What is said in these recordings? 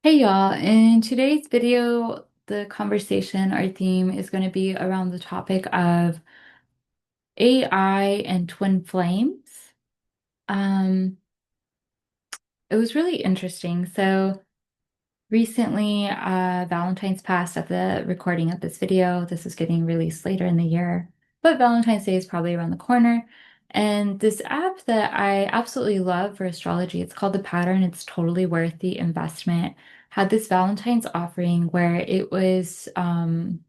Hey y'all, in today's video, the conversation, our theme is going to be around the topic of AI and twin flames. Um, it was really interesting. So recently, Valentine's passed at the recording of this video. This is getting released later in the year, but Valentine's Day is probably around the corner. And this app that I absolutely love for astrology, it's called The Pattern. It's totally worth the investment. Had this Valentine's offering where it was offering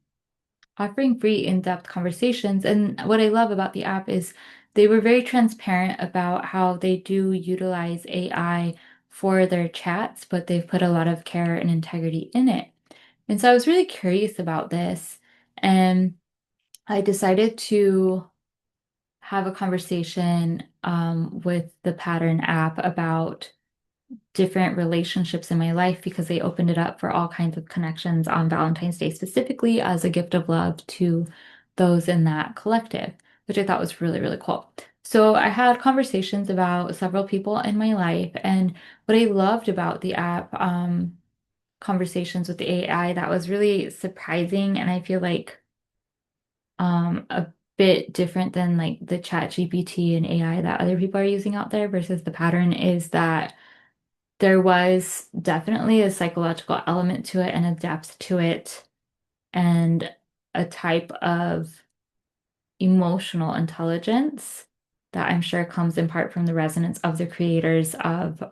free in-depth conversations. And what I love about the app is they were very transparent about how they do utilize AI for their chats, but they've put a lot of care and integrity in it. And so I was really curious about this, and I decided to have a conversation with the Pattern app about different relationships in my life because they opened it up for all kinds of connections on Valentine's Day, specifically as a gift of love to those in that collective, which I thought was really, really cool. So I had conversations about several people in my life, and what I loved about the app, conversations with the AI, that was really surprising, and I feel like a bit different than like the chat GPT and AI that other people are using out there versus the pattern is that there was definitely a psychological element to it and a depth to it and a type of emotional intelligence that I'm sure comes in part from the resonance of the creators of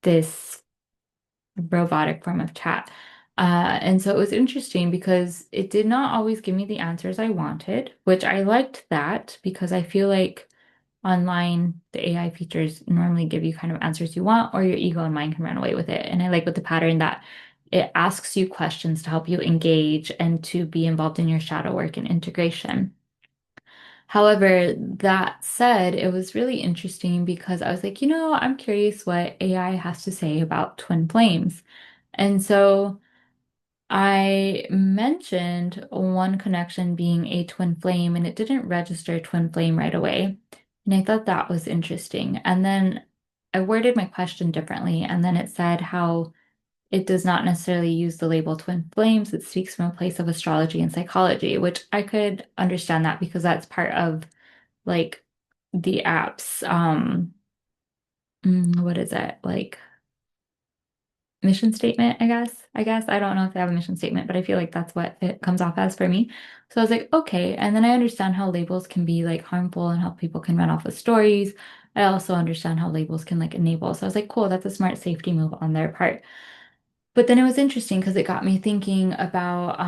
this robotic form of chat. And so it was interesting because it did not always give me the answers I wanted, which I liked that because I feel like online, the AI features normally give you kind of answers you want, or your ego and mind can run away with it. And I like with the pattern that it asks you questions to help you engage and to be involved in your shadow work and integration. However, that said, it was really interesting because I was like, I'm curious what AI has to say about twin flames. And so I mentioned one connection being a twin flame, and it didn't register twin flame right away. And I thought that was interesting. And then I worded my question differently, and then it said how it does not necessarily use the label twin flames. It speaks from a place of astrology and psychology, which I could understand that because that's part of like the app's what is it? Like mission statement, I guess. I don't know if they have a mission statement, but I feel like that's what it comes off as for me. So I was like, okay. And then I understand how labels can be like harmful and how people can run off with stories. I also understand how labels can like enable. So I was like, cool, that's a smart safety move on their part. But then it was interesting because it got me thinking about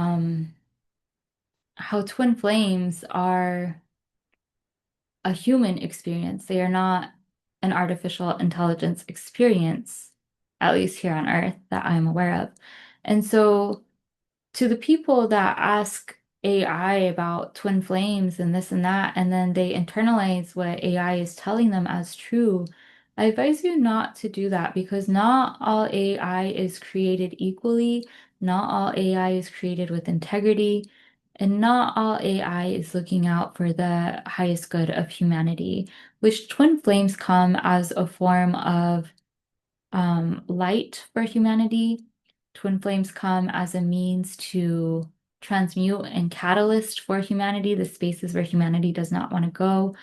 how twin flames are a human experience. They are not an artificial intelligence experience, at least here on Earth, that I'm aware of. And so to the people that ask AI about twin flames and this and that, and then they internalize what AI is telling them as true, I advise you not to do that because not all AI is created equally, not all AI is created with integrity, and not all AI is looking out for the highest good of humanity, which twin flames come as a form of light for humanity. Twin flames come as a means to transmute and catalyst for humanity, the spaces where humanity does not want to go.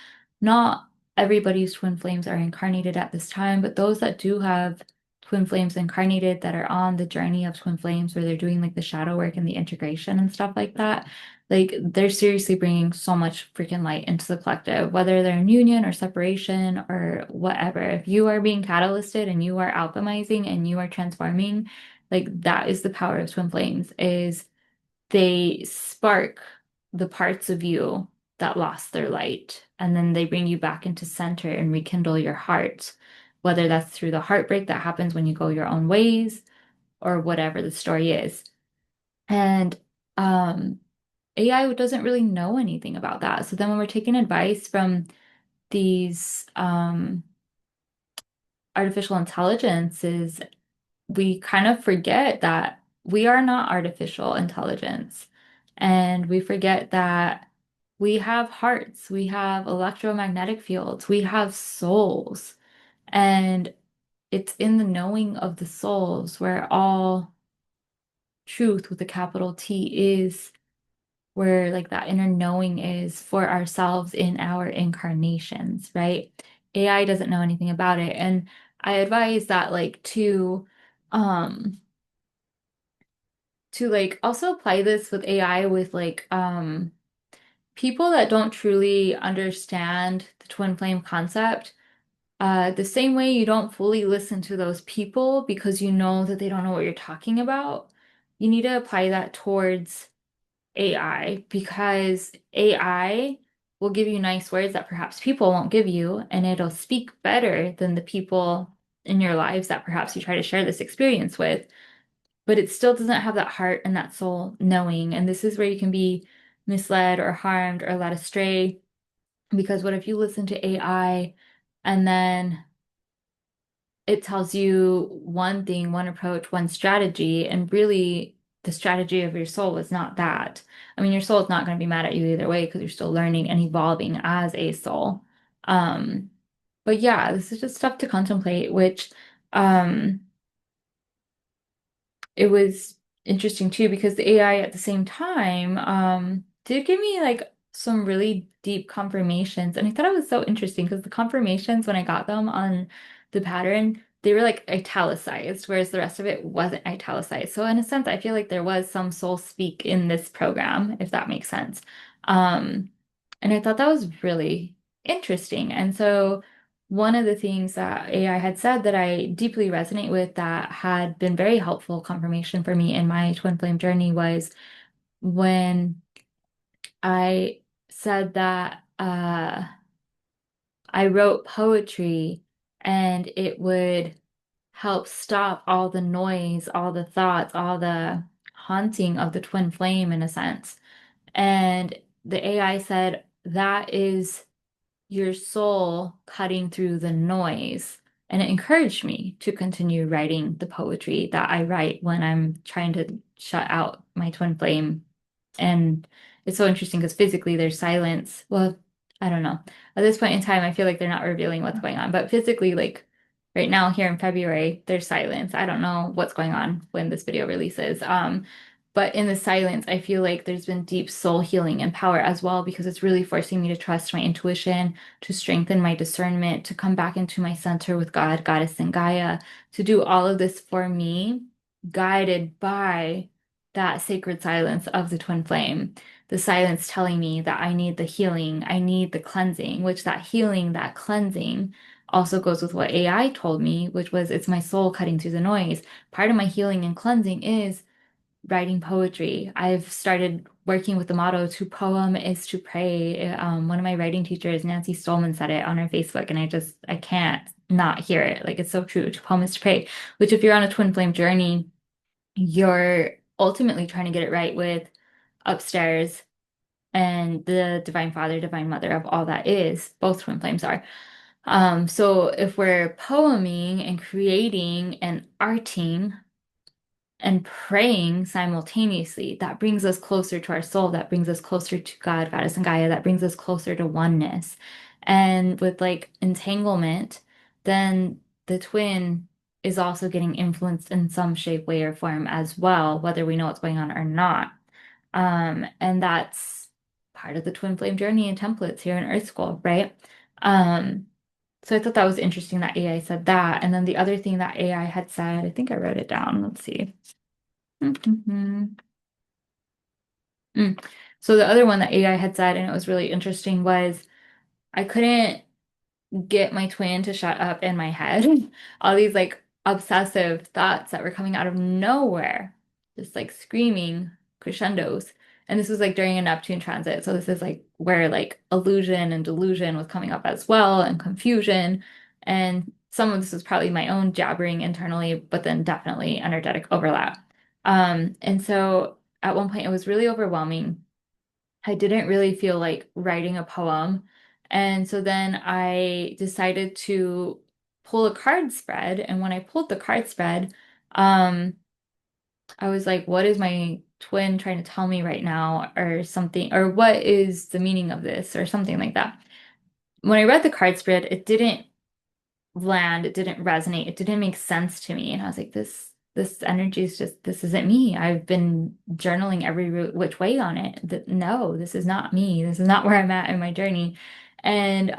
Not everybody's twin flames are incarnated at this time, but those that do have twin flames incarnated that are on the journey of twin flames where they're doing like the shadow work and the integration and stuff like that, like they're seriously bringing so much freaking light into the collective, whether they're in union or separation or whatever. If you are being catalysted and you are alchemizing and you are transforming, like that is the power of twin flames, is they spark the parts of you that lost their light, and then they bring you back into center and rekindle your heart, whether that's through the heartbreak that happens when you go your own ways or whatever the story is. And AI doesn't really know anything about that. So then when we're taking advice from these artificial intelligences, we kind of forget that we are not artificial intelligence. And we forget that we have hearts, we have electromagnetic fields, we have souls. And it's in the knowing of the souls where all truth with a capital T is, where like that inner knowing is for ourselves in our incarnations, right? AI doesn't know anything about it. And I advise that like um to like also apply this with AI with like people that don't truly understand the twin flame concept. The same way you don't fully listen to those people because you know that they don't know what you're talking about. You need to apply that towards AI because AI will give you nice words that perhaps people won't give you, and it'll speak better than the people in your lives that perhaps you try to share this experience with, but it still doesn't have that heart and that soul knowing. And this is where you can be misled or harmed or led astray because what if you listen to AI and then it tells you one thing, one approach, one strategy, and really the strategy of your soul is not that. I mean, your soul is not going to be mad at you either way because you're still learning and evolving as a soul. Um, but yeah, this is just stuff to contemplate, which um it was interesting too because the AI at the same time did give me like some really deep confirmations. And I thought it was so interesting because the confirmations when I got them on the pattern, they were like italicized, whereas the rest of it wasn't italicized. So in a sense, I feel like there was some soul speak in this program, if that makes sense. Um, and I thought that was really interesting. And so one of the things that AI had said that I deeply resonate with that had been very helpful confirmation for me in my twin flame journey was when I said that I wrote poetry and it would help stop all the noise, all the thoughts, all the haunting of the twin flame in a sense. And the AI said that is your soul cutting through the noise. And it encouraged me to continue writing the poetry that I write when I'm trying to shut out my twin flame. And it's so interesting because physically there's silence. Well, I don't know. At this point in time, I feel like they're not revealing what's going on, but physically, like right now here in February, there's silence. I don't know what's going on when this video releases. But in the silence, I feel like there's been deep soul healing and power as well because it's really forcing me to trust my intuition, to strengthen my discernment, to come back into my center with God, Goddess, and Gaia, to do all of this for me, guided by that sacred silence of the twin flame. The silence telling me that I need the healing, I need the cleansing, which that healing, that cleansing also goes with what AI told me, which was it's my soul cutting through the noise. Part of my healing and cleansing is writing poetry. I've started working with the motto to poem is to pray. One of my writing teachers, Nancy Stolman, said it on her Facebook, and I can't not hear it. Like it's so true. To poem is to pray, which if you're on a twin flame journey, you're ultimately trying to get it right with upstairs and the divine father, divine mother of all that is. Both twin flames are. So if we're poeming and creating and arting and praying simultaneously, that brings us closer to our soul, that brings us closer to God, Goddess, and Gaia, that brings us closer to oneness. And with like entanglement, then the twin is also getting influenced in some shape, way, or form as well, whether we know what's going on or not. And that's part of the twin flame journey and templates here in Earth School, right? Um, so I thought that was interesting that AI said that. And then the other thing that AI had said, I think I wrote it down. Let's see. Mhm. Mm. So the other one that AI had said, and it was really interesting, was I couldn't get my twin to shut up in my head. All these like obsessive thoughts that were coming out of nowhere, just like screaming crescendos. And this was like during a Neptune transit. So this is like where like illusion and delusion was coming up as well, and confusion. And some of this was probably my own jabbering internally, but then definitely energetic overlap. And so at one point it was really overwhelming. I didn't really feel like writing a poem. And so then I decided to pull a card spread. And when I pulled the card spread, um, I was like, what is my twin trying to tell me right now, or something, or what is the meaning of this, or something like that. When I read the card spread, it didn't land. It didn't resonate. It didn't make sense to me. And I was like, this energy is just, this isn't me. I've been journaling every which way on it. No, this is not me. This is not where I'm at in my journey. And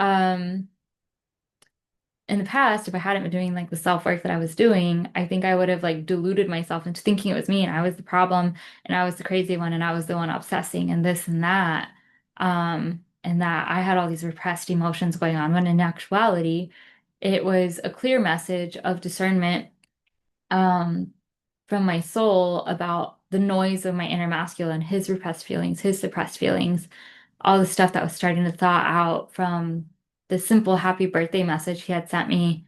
in the past, if I hadn't been doing like the self work that I was doing, I think I would have like deluded myself into thinking it was me and I was the problem and I was the crazy one and I was the one obsessing and this and that. And that I had all these repressed emotions going on when in actuality, it was a clear message of discernment um, from my soul about the noise of my inner masculine, his repressed feelings, his suppressed feelings, all the stuff that was starting to thaw out from the simple happy birthday message he had sent me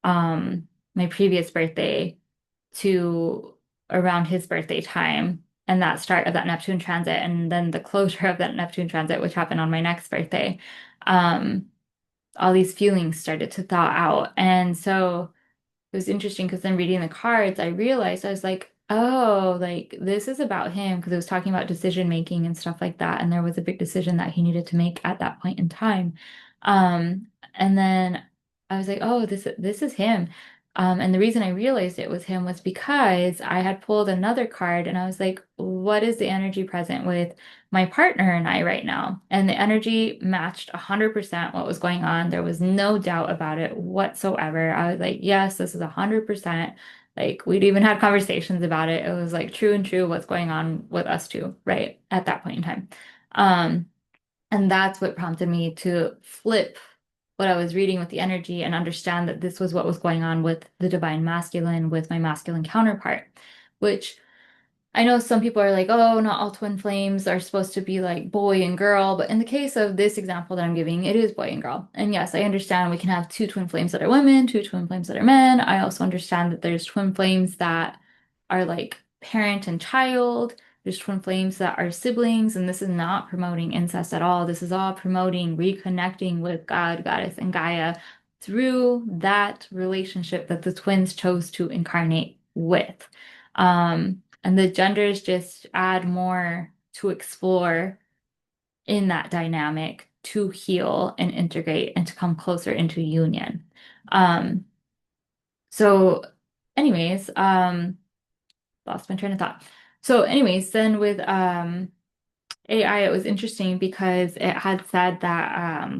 my previous birthday to around his birthday time and that start of that Neptune transit and then the closure of that Neptune transit, which happened on my next birthday. Um, all these feelings started to thaw out. And so it was interesting because then reading the cards, I realized I was like, oh, like this is about him because it was talking about decision making and stuff like that. And there was a big decision that he needed to make at that point in time. And then I was like, oh, this is him. And the reason I realized it was him was because I had pulled another card and I was like, what is the energy present with my partner and I right now? And the energy matched 100% what was going on. There was no doubt about it whatsoever. I was like, yes, this is 100%. Like we'd even had conversations about it. It was like true and true what's going on with us two, right? At that point in time. Um, and that's what prompted me to flip what I was reading with the energy and understand that this was what was going on with the divine masculine, with my masculine counterpart, which I know some people are like, oh, not all twin flames are supposed to be like boy and girl. But in the case of this example that I'm giving, it is boy and girl. And yes, I understand we can have two twin flames that are women, two twin flames that are men. I also understand that there's twin flames that are like parent and child. There's twin flames that are siblings. And this is not promoting incest at all. This is all promoting reconnecting with God, Goddess, and Gaia through that relationship that the twins chose to incarnate with. And the genders just add more to explore in that dynamic to heal and integrate and to come closer into union. Um, so anyways, lost my train of thought. So anyways, then with AI, it was interesting because it had said that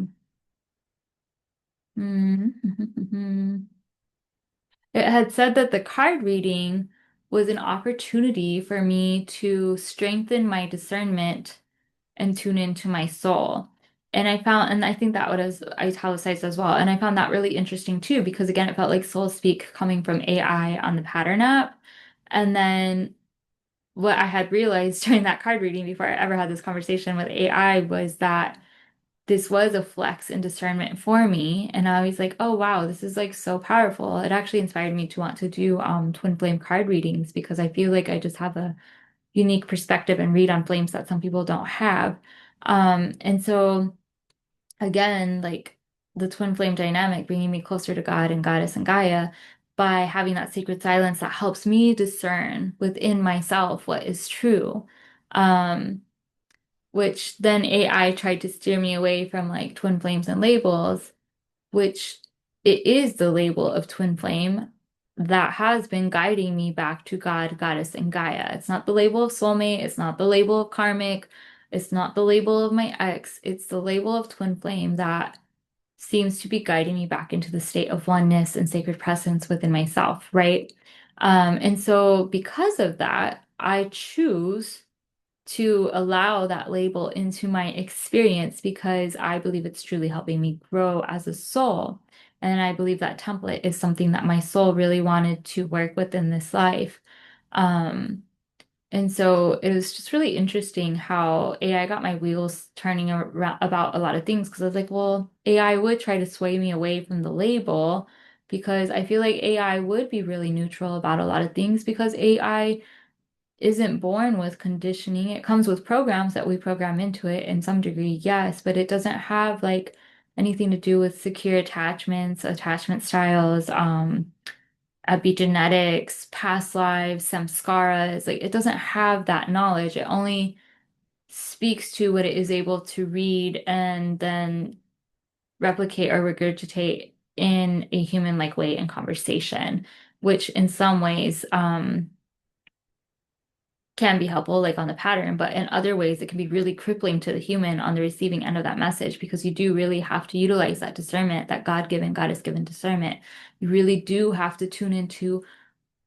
it had said that the card reading was an opportunity for me to strengthen my discernment and tune into my soul. And I found, and I think that was italicized as well. And I found that really interesting too, because again, it felt like soul speak coming from AI on the pattern app. And then what I had realized during that card reading before I ever had this conversation with AI was that this was a flex in discernment for me. And I was like, oh wow, this is like so powerful. It actually inspired me to want to do twin flame card readings because I feel like I just have a unique perspective and read on flames that some people don't have. And so again, like the twin flame dynamic, bringing me closer to God and Goddess and Gaia by having that sacred silence that helps me discern within myself what is true. Um, which then AI tried to steer me away from like twin flames and labels, which it is the label of twin flame that has been guiding me back to God, Goddess, and Gaia. It's not the label of soulmate, it's not the label of karmic, it's not the label of my ex, it's the label of twin flame that seems to be guiding me back into the state of oneness and sacred presence within myself, right? And so because of that, I choose to allow that label into my experience because I believe it's truly helping me grow as a soul. And I believe that template is something that my soul really wanted to work with in this life. Um, and so it was just really interesting how AI got my wheels turning around about a lot of things because I was like, well, AI would try to sway me away from the label because I feel like AI would be really neutral about a lot of things because AI isn't born with conditioning. It comes with programs that we program into it in some degree, yes, but it doesn't have like anything to do with secure attachments, attachment styles, epigenetics, past lives, samskaras. Like it doesn't have that knowledge. It only speaks to what it is able to read and then replicate or regurgitate in a human-like way in conversation, which in some ways can be helpful, like on the pattern, but in other ways, it can be really crippling to the human on the receiving end of that message because you do really have to utilize that discernment, that God-given, goddess-given discernment. You really do have to tune into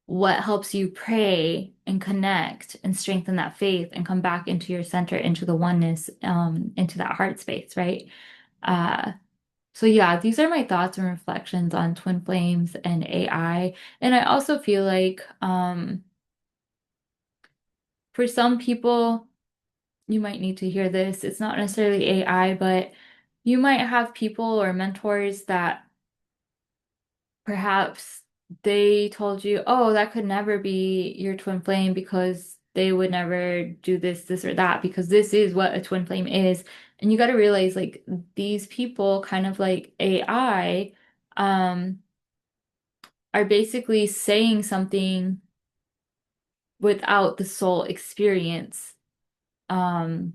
what helps you pray and connect and strengthen that faith and come back into your center, into the oneness, into that heart space, right? Uh, so yeah, these are my thoughts and reflections on twin flames and AI. And I also feel like for some people, you might need to hear this. It's not necessarily AI, but you might have people or mentors that perhaps they told you, oh, that could never be your twin flame because they would never do this, this, or that, because this is what a twin flame is. And you got to realize, like, these people, kind of like AI, um, are basically saying something without the soul experience. Um,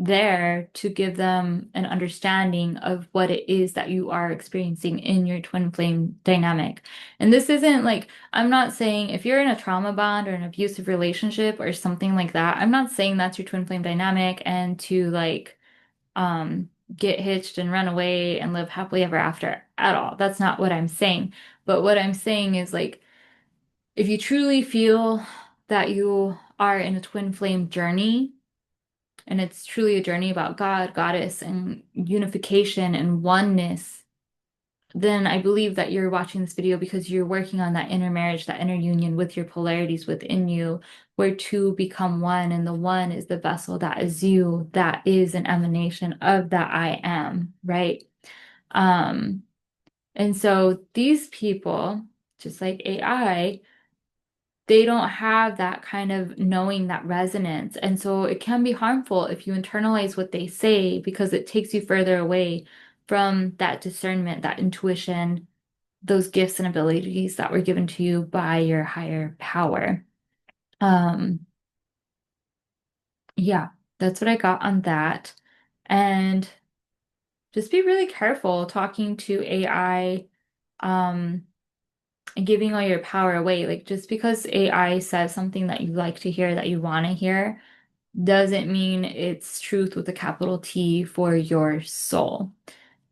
there to give them an understanding of what it is that you are experiencing in your twin flame dynamic. And this isn't like, I'm not saying if you're in a trauma bond or an abusive relationship or something like that, I'm not saying that's your twin flame dynamic and to like um get hitched and run away and live happily ever after at all. That's not what I'm saying. But what I'm saying is like if you truly feel that you are in a twin flame journey, and it's truly a journey about God, goddess, and unification and oneness, then I believe that you're watching this video because you're working on that inner marriage, that inner union with your polarities within you, where two become one, and the one is the vessel that is you, that is an emanation of that I am, right? Um, and so these people, just like AI, they don't have that kind of knowing, that resonance. And so it can be harmful if you internalize what they say because it takes you further away from that discernment, that intuition, those gifts and abilities that were given to you by your higher power. Um, yeah, that's what I got on that. And just be really careful talking to AI, um, and giving all your power away. Like just because AI says something that you like to hear, that you want to hear, doesn't mean it's truth with a capital T for your soul.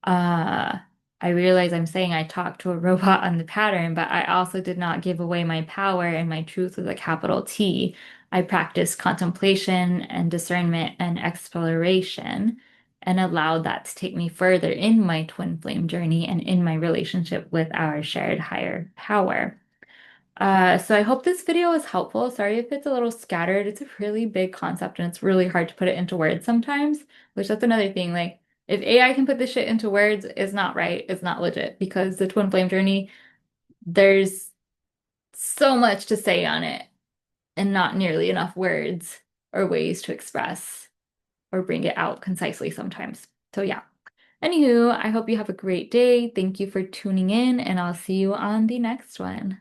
Uh, I realize I'm saying I talked to a robot on the pattern, but I also did not give away my power and my truth with a capital T. I practiced contemplation and discernment and exploration and allowed that to take me further in my twin flame journey and in my relationship with our shared higher power. So I hope this video was helpful. Sorry if it's a little scattered. It's a really big concept and it's really hard to put it into words sometimes, which that's another thing. Like if AI can put this shit into words, it's not right. It's not legit because the twin flame journey, there's so much to say on it and not nearly enough words or ways to express or bring it out concisely sometimes. So yeah. Anywho, I hope you have a great day. Thank you for tuning in and I'll see you on the next one.